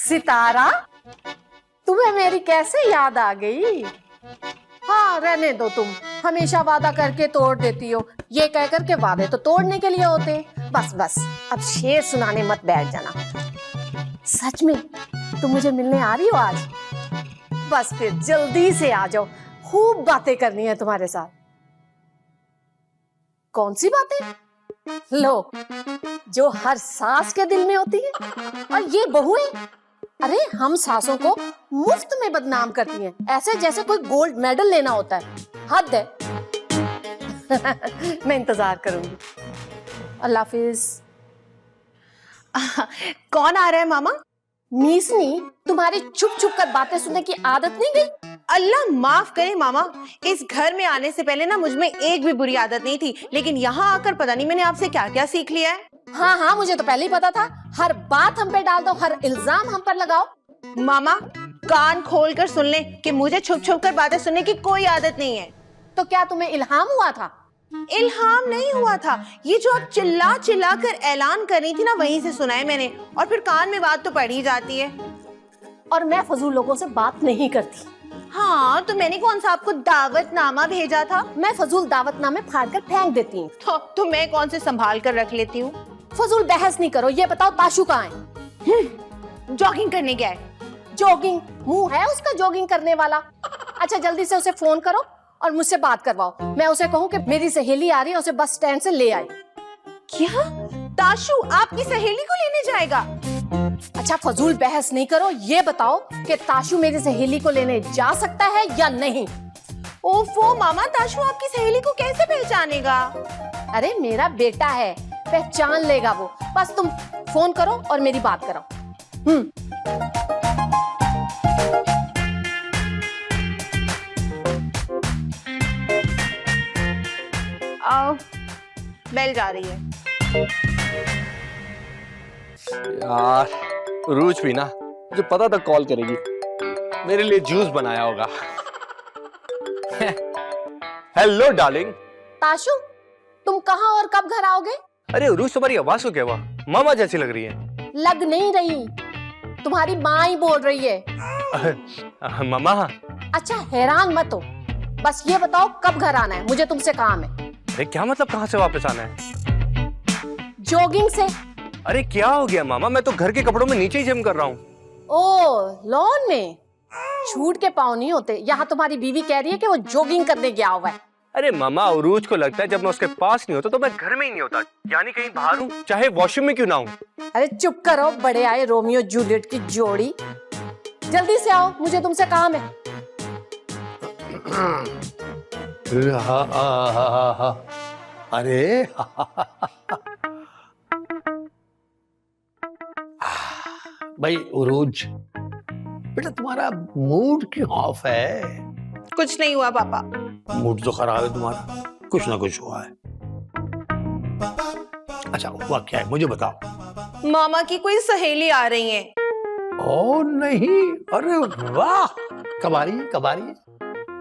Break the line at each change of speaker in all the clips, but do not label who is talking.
सितारा, तुम्हें मेरी कैसे याद आ गई? हाँ रहने दो, तुम हमेशा वादा करके तोड़ देती हो। ये कह कर के वादे तो तोड़ने के लिए होते। बस बस अब शेर सुनाने मत बैठ जाना। सच में तुम मुझे मिलने आ रही हो आज? बस फिर जल्दी से आ जाओ, खूब बातें करनी है तुम्हारे साथ। कौन सी बातें? लो, जो हर सास के दिल में होती है। और ये बहुएं, अरे हम सासों को मुफ्त में बदनाम करती हैं, ऐसे जैसे कोई गोल्ड मेडल लेना होता है। हद है। मैं इंतजार करूंगी। अल्लाह हाफिज।
कौन आ रहा है मामा?
मीसनी, तुम्हारी चुप चुप कर बातें सुनने की आदत नहीं गई?
अल्लाह माफ करे मामा, इस घर में आने से पहले ना मुझ में एक भी बुरी आदत नहीं थी, लेकिन यहाँ आकर पता नहीं मैंने आपसे क्या क्या सीख लिया है।
हाँ हाँ, मुझे तो पहले ही पता था। हर बात हम पे डाल दो, हर इल्जाम हम पर लगाओ।
मामा कान खोल कर सुन ले कि मुझे छुप छुप कर बातें सुनने की कोई आदत नहीं है।
तो क्या तुम्हें इल्हाम हुआ था?
इल्हाम नहीं हुआ था, ये जो आप चिल्ला चिल्ला कर ऐलान कर रही थी ना, वहीं से सुना है मैंने। और फिर कान में बात तो पड़ ही जाती है।
और मैं फजूल लोगों से बात नहीं करती।
हाँ, तो मैंने कौन सा आपको दावतनामा भेजा था?
मैं फजूल दावतनामे फाड़ कर फेंक देती हूँ।
तो मैं कौन से संभाल कर रख लेती हूँ।
फजूल बहस नहीं करो। ये बताओ ताशु कहाँ है?
जॉगिंग करने गया है।
जॉगिंग? मुंह है उसका जॉगिंग करने वाला? अच्छा जल्दी से उसे फोन करो और मुझसे बात करवाओ। मैं उसे कहूँ कि मेरी सहेली आ रही है, उसे बस स्टैंड से ले आई।
क्या? ताशु आपकी सहेली को लेने जाएगा?
अच्छा फजूल बहस नहीं करो। ये बताओ कि ताशु मेरी सहेली को लेने जा सकता है या नहीं?
ओफो मामा, ताशु आपकी सहेली को कैसे पहचानेगा?
अरे मेरा बेटा है, पहचान लेगा वो। बस तुम फोन करो और मेरी बात कराओ।
आओ, बेल जा रही है।
यार रूज भी ना, मुझे पता था कॉल करेगी, मेरे लिए जूस बनाया होगा। Hello darling.
ताशु, तुम कहाँ और कब घर आओगे?
अरे रूज, तुम्हारी आवाज को क्या हुआ? मामा जैसी लग रही है।
लग नहीं रही, तुम्हारी माँ ही बोल रही है।
मामा।
अच्छा हैरान मत हो, बस ये बताओ कब घर आना है? मुझे तुमसे काम है।
अरे क्या मतलब, कहाँ से वापस आना है?
जॉगिंग से।
अरे क्या हो गया मामा, मैं तो घर के कपड़ों में नीचे ही जिम कर रहा हूँ।
ओ लॉन में? छूट के पाँव नहीं होते। यहाँ तुम्हारी बीवी कह रही है कि वो जॉगिंग करने गया हुआ है।
अरे मामा, उरूज को लगता है जब मैं उसके पास नहीं होता तो मैं घर में ही नहीं होता, यानी कहीं बाहर हूँ, चाहे वॉशरूम में क्यों ना हूँ।
अरे चुप करो, बड़े आए रोमियो जूलियट की जोड़ी। जल्दी से आओ, मुझे तुमसे काम है।
अरे भाई उरूज, बेटा तुम्हारा मूड क्यों ऑफ है?
कुछ नहीं हुआ पापा।
मूड तो खराब है तुम्हारा, कुछ ना कुछ हुआ है। अच्छा हुआ क्या है मुझे बताओ।
मामा की कोई सहेली आ रही है।
ओ नहीं, अरे वाह, कब आ रही है, कब आ रही है?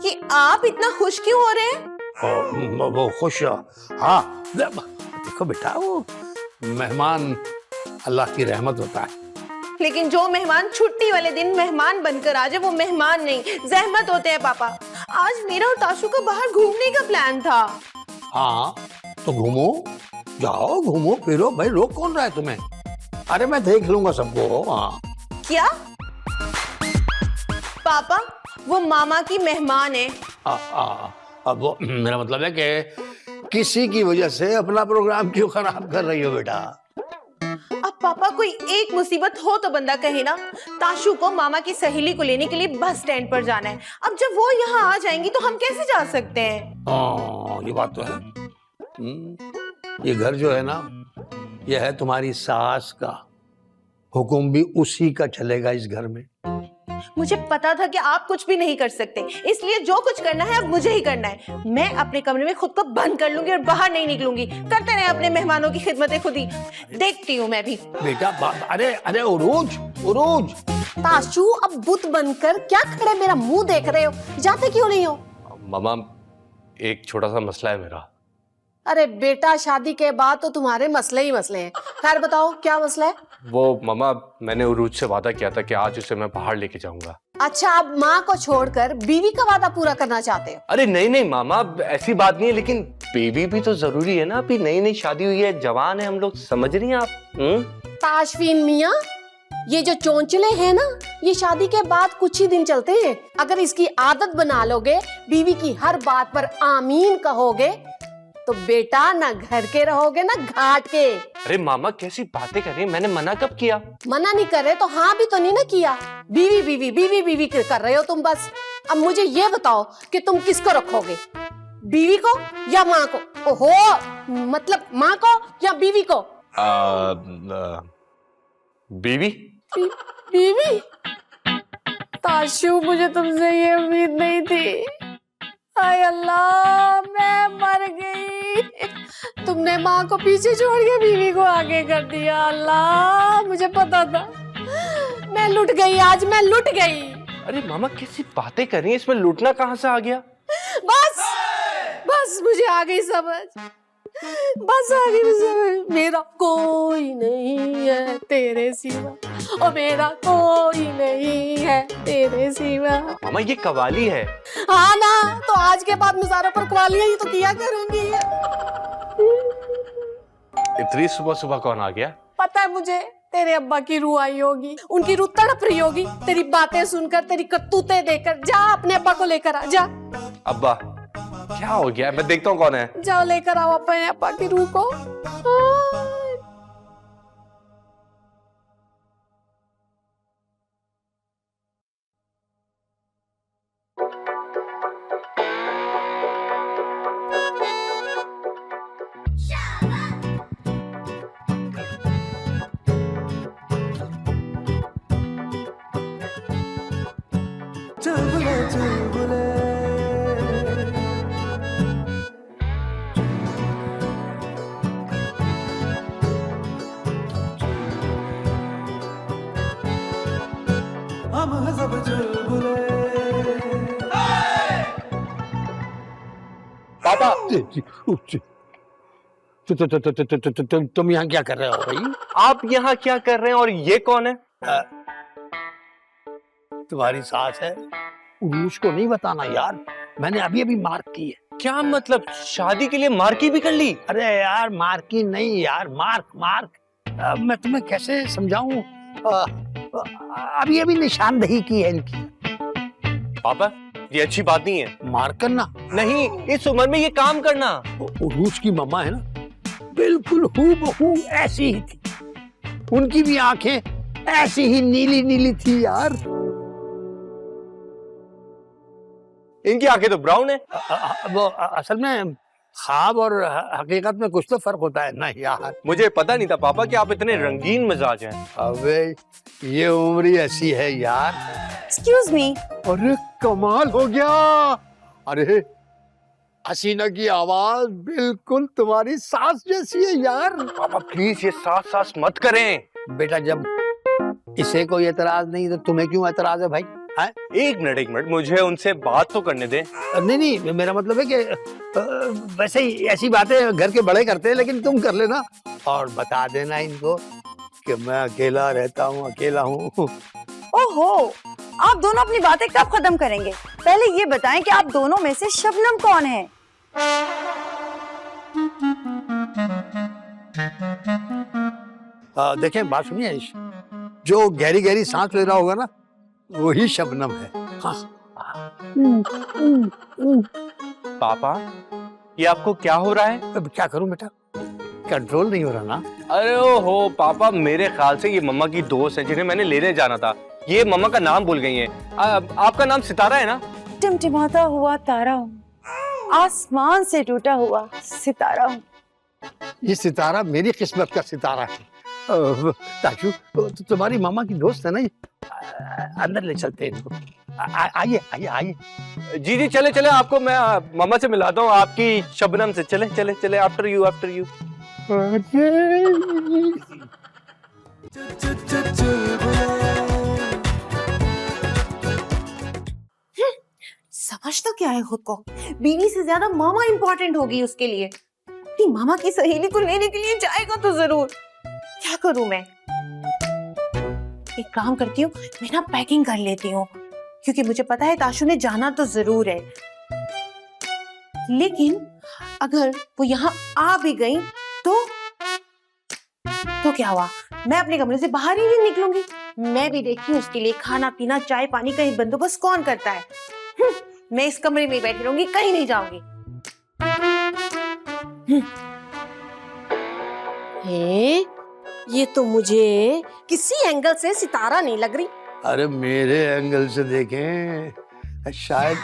कि आप इतना खुश क्यों हो रहे हैं?
वो खुश, हाँ देखो बेटा, वो मेहमान अल्लाह की रहमत होता है।
लेकिन जो मेहमान छुट्टी वाले दिन मेहमान बनकर आ जाए वो मेहमान नहीं, जहमत होते हैं पापा। आज मेरा और ताशु का बाहर घूमने का प्लान था।
हाँ तो घूमो, जाओ घूमो फिरो भाई, रोक कौन रहा है तुम्हें? अरे मैं देख लूंगा सबको। हाँ
क्या पापा, वो मामा की मेहमान है।
अब वो मेरा मतलब है कि किसी की वजह से अपना प्रोग्राम क्यों खराब कर रही हो बेटा?
अब पापा कोई एक मुसीबत हो तो बंदा कहे ना। ताशु को मामा की सहेली को लेने के लिए बस स्टैंड पर जाना है। अब जब वो यहाँ आ जाएंगी तो हम कैसे जा सकते हैं?
ये बात तो है। ये घर जो है ना, ये है तुम्हारी सास का, हुक्म भी उसी का चलेगा इस घर में।
मुझे पता था कि आप कुछ भी नहीं कर सकते, इसलिए जो कुछ करना है अब मुझे ही करना है। मैं अपने कमरे में खुद को बंद कर लूंगी और बाहर नहीं निकलूंगी। करते रहे अपने मेहमानों की खिदमतें खुद ही, देखती हूँ मैं भी।
बेटा अरे अरे उरूज, उरूज।
ताशु अब बुत बनकर क्या खड़े मेरा मुंह देख रहे हो? जाते क्यों नहीं हो?
मामा एक छोटा सा मसला है मेरा।
अरे बेटा, शादी के बाद तो तुम्हारे मसले ही मसले हैं। खैर बताओ, क्या मसला है?
वो मामा, मैंने उरूज से वादा किया था कि आज उसे मैं बाहर लेके जाऊंगा।
अच्छा, आप माँ को छोड़कर बीवी का वादा पूरा करना चाहते हो?
अरे नहीं नहीं मामा, ऐसी बात नहीं है, लेकिन बेबी भी तो जरूरी है ना। अभी नई नई शादी हुई है, जवान है हम लोग, समझ रही हैं आप?
ताशफीन मियाँ, ये जो चोंचले हैं ना, ये शादी के बाद कुछ ही दिन चलते हैं। अगर इसकी आदत बना लोगे, बीवी की हर बात पर आमीन कहोगे, तो बेटा ना घर के रहोगे ना घाट के।
अरे मामा कैसी बातें कर रही हैं? मैंने मना कब किया?
मना नहीं करे तो हाँ भी तो नहीं ना किया। बीवी बीवी बीवी बीवी कर रहे हो तुम बस। अब मुझे ये बताओ कि तुम किसको रखोगे, बीवी को या माँ को? ओहो, मतलब माँ को या बीवी को?
बीवी।
बीवी? ताशु, मुझे तुमसे ये उम्मीद नहीं थी। हाय अल्लाह, मैं मर गई। तुमने माँ को पीछे छोड़ के बीवी को आगे कर दिया। अल्लाह, मुझे पता था। मैं लुट गई, आज मैं लुट गई।
अरे मामा कैसी बातें कर रही हैं? इसमें लूटना कहाँ से आ गया?
बस बस, मुझे आ गई समझ, बस आ गई समझ। मेरा कोई नहीं है तेरे सिवा, और मेरा कोई नहीं है तेरे सिवा।
मामा ये कवाली है।
हाँ ना, तो आज के बाद मुजारों पर कवालियां ही तो किया करूंगी।
इतनी सुबह सुबह कौन आ गया?
पता है मुझे, तेरे अब्बा की रूह आई होगी, उनकी रूह तड़प रही होगी तेरी बातें सुनकर, तेरी करतूतें देखकर। जा अपने अब्बा को लेकर आ, जा।
अब्बा क्या हो गया? मैं देखता हूँ कौन है।
जाओ लेकर आओ अपने अब्बा की रूह को।
पापा
तुम यहाँ क्या कर रहे हो भाई?
आप यहाँ क्या कर रहे हैं? और ये कौन है?
तुम्हारी सास है। उरूज को नहीं बताना यार, मैंने अभी अभी मार्क की है।
क्या मतलब, शादी के लिए मार्की भी कर ली?
अरे यार मार्की नहीं यार, मार्क मार्क। मैं तुम्हें कैसे समझाऊं? अभी अभी निशानदेही की है इनकी।
पापा ये अच्छी बात नहीं है।
मार्क करना
नहीं, इस उम्र में ये काम करना।
उरूज की मम्मा है ना, बिल्कुल हूबहू ऐसी ही थी। उनकी भी आंखें ऐसी ही नीली नीली थी यार।
इनकी आंखें तो ब्राउन है।
वो असल में ख्वाब और हकीकत में कुछ तो फर्क होता है ना यार।
मुझे पता नहीं था पापा कि आप इतने रंगीन मिजाज हैं।
अबे ये उम्र ही ऐसी है यार।
Excuse me.
अरे कमाल हो गया। अरे हसीना की आवाज बिल्कुल तुम्हारी सास जैसी है यार।
पापा प्लीज ये सास सास मत करें।
बेटा जब इसे कोई एतराज नहीं तो तुम्हें क्यों एतराज है भाई?
एक मिनट, मुझे उनसे बात तो करने दे।
नहीं, मेरा मतलब है कि वैसे ही ऐसी बातें घर के बड़े करते हैं, लेकिन तुम कर लेना और बता देना इनको कि मैं अकेला रहता हूँ, अकेला हूँ।
ओहो, आप दोनों अपनी बातें कब खत्म करेंगे? पहले ये बताएं कि आप दोनों में से शबनम कौन है?
देखें, बात सुनिए, जो गहरी गहरी सांस ले रहा होगा ना, वही शबनम है। हाँ।
पापा ये आपको क्या हो रहा है?
अब क्या करूं बेटा, कंट्रोल नहीं हो रहा ना।
अरे ओहो पापा, मेरे ख्याल से ये मम्मा की दोस्त है जिन्हें मैंने लेने जाना था। ये मम्मा का नाम भूल गई हैं। आपका नाम सितारा है ना?
टिमटिमाता हुआ तारा हूँ, आसमान से टूटा हुआ सितारा हूँ।
ये सितारा मेरी किस्मत का सितारा है। ताशु, तुम्हारी मामा की दोस्त है ना, अंदर ले चलते हैं इनको। आइए आइए आइए।
जी चले चले, आपको मैं मामा से मिलाता हूँ, आपकी शबनम से। चले चले चले, आफ्टर यू आफ्टर यू।
समझ तो क्या है खुद को, बीवी से ज्यादा मामा इंपॉर्टेंट होगी उसके लिए। अपनी मामा की सहेली को लेने के लिए जाएगा तो जरूर। क्या करूं मैं? एक काम करती हूँ, मैं ना पैकिंग कर लेती हूँ, क्योंकि मुझे पता है ताशु ने जाना तो जरूर है। लेकिन अगर वो यहाँ आ भी गई तो क्या हुआ? मैं अपने कमरे से बाहर ही नहीं निकलूंगी। मैं भी देखती हूँ उसके लिए खाना पीना चाय पानी का बंदोबस्त कौन करता है। मैं इस कमरे में ही बैठी रहूंगी, कहीं नहीं जाऊंगी।
ये तो मुझे किसी एंगल से सितारा नहीं लग रही।
अरे मेरे एंगल से देखें, शायद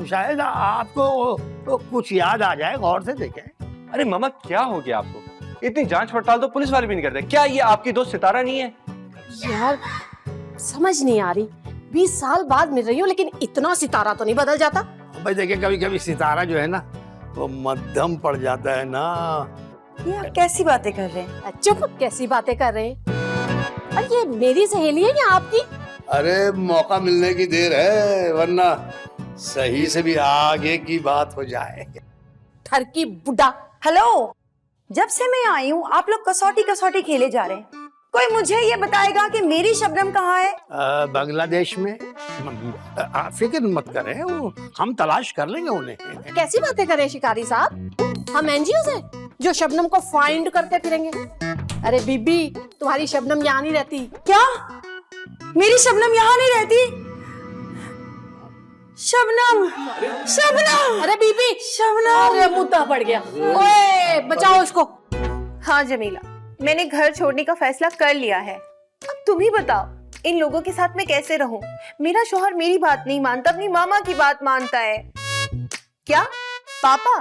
शायद आपको कुछ याद आ जाए, गौर से देखें।
अरे मम्मा क्या हो गया आपको? इतनी जांच पड़ताल तो पुलिस वाले भी नहीं करते। क्या ये आपकी दोस्त सितारा नहीं है?
यार समझ नहीं आ रही, 20 साल बाद मिल रही हूँ लेकिन इतना सितारा तो नहीं बदल जाता।
भाई देखिए, कभी कभी सितारा जो है ना वो मध्यम पड़ जाता है ना।
ये आप कैसी बातें कर रहे हैं?
चुप, कैसी बातें कर रहे हैं? अरे ये मेरी सहेली है या आपकी?
अरे मौका मिलने की देर है, वरना सही से भी आगे की बात हो जाए।
ठरकी बुड्ढा।
हेलो, जब से मैं आई हूँ आप लोग कसौटी खेले जा रहे हैं। कोई मुझे ये बताएगा कि मेरी शबनम कहाँ है?
बांग्लादेश में। फिक्र मत करें, वो हम तलाश कर लेंगे उन्हें।
कैसी बातें कर रहे हैं शिकारी साहब? हम एनजीओ से जो शबनम को फाइंड करते फिरेंगे। अरे बीबी, तुम्हारी शबनम यहाँ नहीं रहती।
क्या? मेरी शबनम यहाँ नहीं रहती? शबनम, शबनम!
अरे बीबी,
शबनम!
अरे मुद्दा पड़ गया। ओए बचाओ उसको।
हाँ जमीला, मैंने घर छोड़ने का फैसला कर लिया है। अब तुम ही बताओ, इन लोगों के साथ मैं कैसे रहूं? मेरा शौहर मेरी बात नहीं मानता, अपनी मामा की बात मानता है। क्या पापा?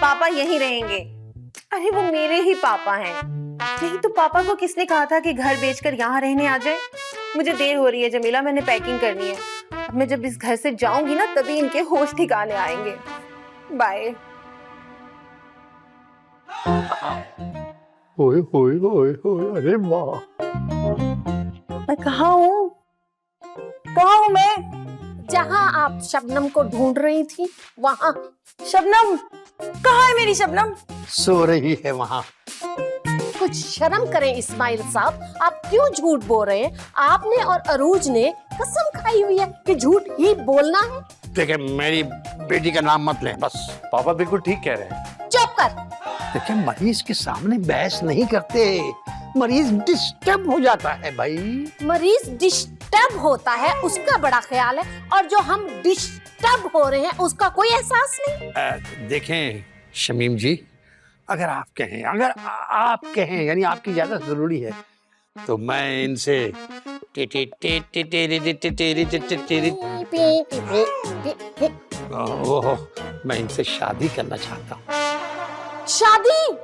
पापा यहीं रहेंगे। अरे वो मेरे ही पापा हैं। नहीं तो पापा को किसने कहा था कि घर बेचकर यहाँ रहने आ जाए? मुझे देर हो रही है जमीला, मैंने पैकिंग करनी है। अब मैं जब इस घर से जाऊंगी ना, तभी इनके होश ठिकाने आएंगे। बाय।
ओए ओए ओए ओए, अरे वाह!
मैं कहाँ हूँ? कहाँ हूँ मैं?
जहाँ आप शबनम को ढूंढ रही थी वहाँ।
शबनम कहाँ है? मेरी शबनम
सो रही है वहाँ।
कुछ शर्म करें इस्माइल साहब, आप क्यों झूठ बोल रहे हैं? आपने और अरूज ने कसम खाई हुई है कि झूठ ही बोलना है।
देखिए, मेरी बेटी का नाम मत लें बस।
पापा बिल्कुल ठीक कह रहे हैं।
चुप कर।
देखिए, मरीज के सामने बहस नहीं करते, मरीज डिस्टर्ब हो जाता है भाई।
मरीज डिस्टर्ब होता है उसका बड़ा ख्याल है, और जो हम डिस्टर्ब हो रहे हैं उसका कोई एहसास नहीं।
देखें शमीम जी, अगर आप कहें यानी आपकी इजाजत जरूरी है, तो मैं इनसे मैं इनसे शादी करना चाहता हूँ।
शादी?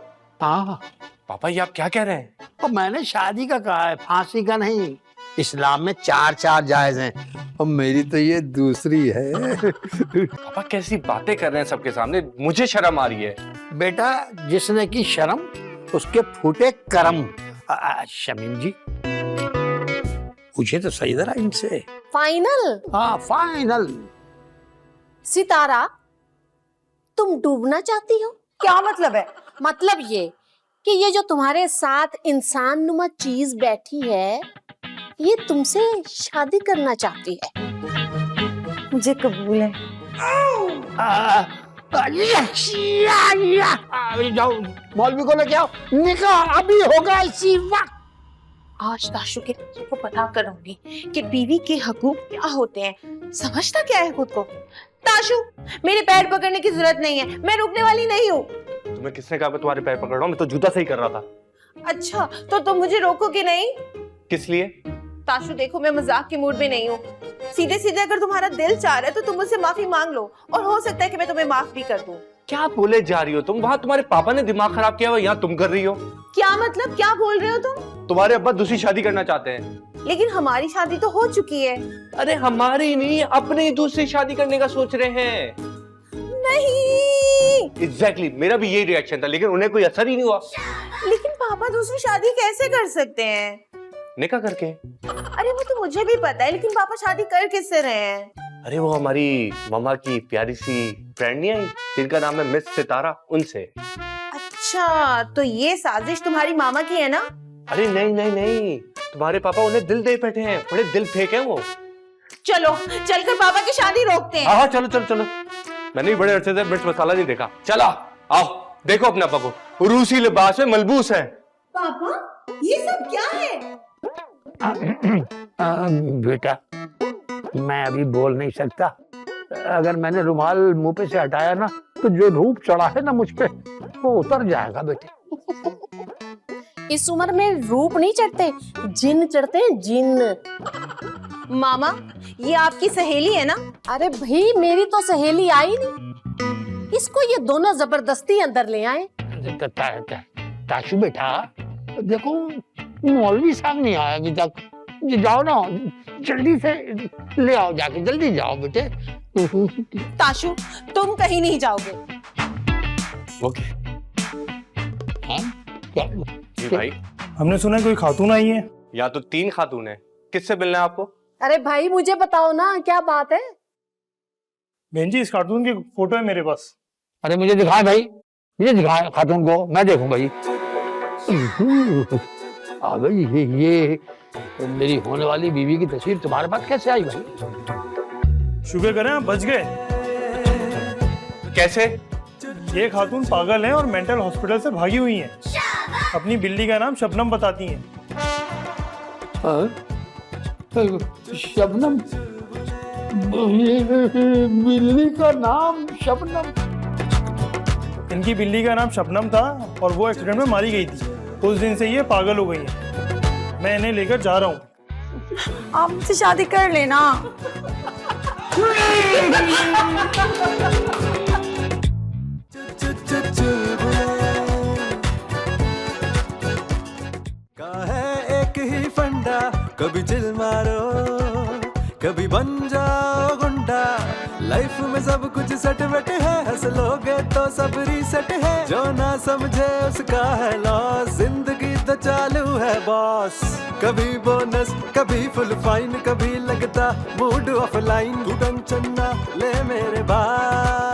हाँ।
पापा ये आप क्या कह रहे हैं?
और मैंने शादी का कहा है, फांसी का नहीं। इस्लाम में 4 जायज हैं और मेरी तो ये दूसरी है।
पापा कैसी बातें कर रहे हैं सबके सामने, मुझे शर्म आ रही है।
बेटा, जिसने की शर्म उसके फूटे करम। शमीम जी, पूछे तो सही जरा इनसे।
फाइनल?
हाँ फाइनल।
सितारा, तुम डूबना चाहती हो?
क्या मतलब है?
मतलब ये कि ये जो तुम्हारे साथ इंसान नुमा चीज बैठी है, ये तुमसे शादी करना चाहती है।
मुझे कबूल है।
जाओ मौलवी को लेके आओ, निकाह अभी होगा इसी वक्त।
आज ताशु के को पता करूंगी कि बीवी के हकूक क्या होते हैं। समझता क्या है खुद को? ताशु, मेरे पैर पकड़ने की जरूरत नहीं है, मैं रुकने वाली नहीं हूँ।
तुम्हें किसने कहा मैं तुम्हारे पैर पकड़ रहा हूँ? मैं तो जूता सही कर रहा था।
अच्छा, तो तुम मुझे रोकोगे नहीं?
किस लिए?
ताशु देखो, मैं मजाक के मूड में नहीं हूँ। सीधे सीधे अगर तुम्हारा दिल चाह रहा है तो तुम मुझसे माफी मांग लो, और हो सकता है कि मैं तुम्हें माफ भी कर दूं।
क्या बोले जा रही हो तुम? वहाँ तुम्हारे पापा ने दिमाग खराब किया हुआ, यहाँ तुम कर रही हो।
क्या मतलब? क्या बोल रहे हो तुम?
तुम्हारे अब्बा दूसरी शादी करना चाहते हैं।
लेकिन हमारी शादी तो हो चुकी है।
अरे हमारी नहीं, अपनी दूसरी शादी करने का सोच रहे हैं।
नहीं।
एग्जैक्टली, मेरा भी यही रिएक्शन था, लेकिन उन्हें कोई असर ही नहीं हुआ।
लेकिन पापा दूसरी शादी कैसे कर सकते हैं?
निकाह करके।
अरे वो तो मुझे भी पता है, लेकिन पापा शादी कर किससे रहे हैं?
अरे वो हमारी मम्मा की प्यारी सी फ्रेंड नहीं आई जिनका नाम है मिस सितारा, उनसे।
अच्छा, तो ये साजिश तुम्हारी मामा की है ना?
अरे नहीं नहीं नहीं, तुम्हारे पापा उन्हें दिल दे बैठे हैं, बड़े दिल फेंक हैं वो।
चलो चलकर पापा की शादी रोकते हैं।
हाँ चलो चलो चलो, मैंने भी बड़े अरसे से मिर्च मसाला नहीं देखा। चला आओ देखो अपने पापा को, रूसी लिबास में मलबूस है।
पापा ये सब क्या है?
बेटा मैं अभी बोल नहीं सकता, अगर मैंने रुमाल मुंह पे से हटाया ना तो जो रूप चढ़ा है ना मुझ पे वो उतर जाएगा बेटे।
इस उम्र में रूप नहीं चढ़ते, जिन चढ़ते हैं, जिन।
मामा ये आपकी सहेली है ना?
अरे भाई मेरी तो सहेली आई नहीं, इसको ये दोनों जबरदस्ती अंदर ले आए।
ताशु बेटा देखो मौलवी साहब नहीं आया अभी तक, जाओ ना जल्दी से ले आओ, जाके जल्दी जाओ बेटे।
ताशु तुम कहीं नहीं जाओगे।
ओके
हाँ? क्या?
जी भाई,
हमने सुना है कोई खातून आई है।
यहाँ तो 3 खातून है, किससे मिलना है आपको?
अरे भाई मुझे बताओ ना क्या बात है।
बहन जी इस खातून की फोटो है मेरे पास।
अरे मुझे दिखाए भाई, मुझे दिखाए खातून को, मैं देखूं भाई। भाई ये मेरी होने वाली बीवी की तस्वीर तुम्हारे पास कैसे आई भाई?
शुक्र करें आप बच गए।
कैसे?
ये खातून पागल है और मेंटल हॉस्पिटल से भागी हुई हैं। अपनी बिल्ली का नाम शबनम बताती हैं।
शबनम? बिल्ली का नाम शबनम?
इनकी बिल्ली का नाम शबनम था और वो एक्सीडेंट में मारी गई थी। उस दिन से ये पागल हो गई है। मैं इन्हें लेकर जा रहा हूँ।
आप मुझसे शादी कर लेना।
एक ही फंडा, कभी चिल मारो कभी बन जाओ गुंडा। लाइफ में सब कुछ सेट वेट है, हंस लोगे तो सब रीसेट है। जो ना समझे उसका है लॉस, जिंदगी तो चालू है बॉस। कभी बोनस कभी फुल फाइन, कभी लगता मूड ऑफलाइन। तू टेंशन ना ले मेरे भाई,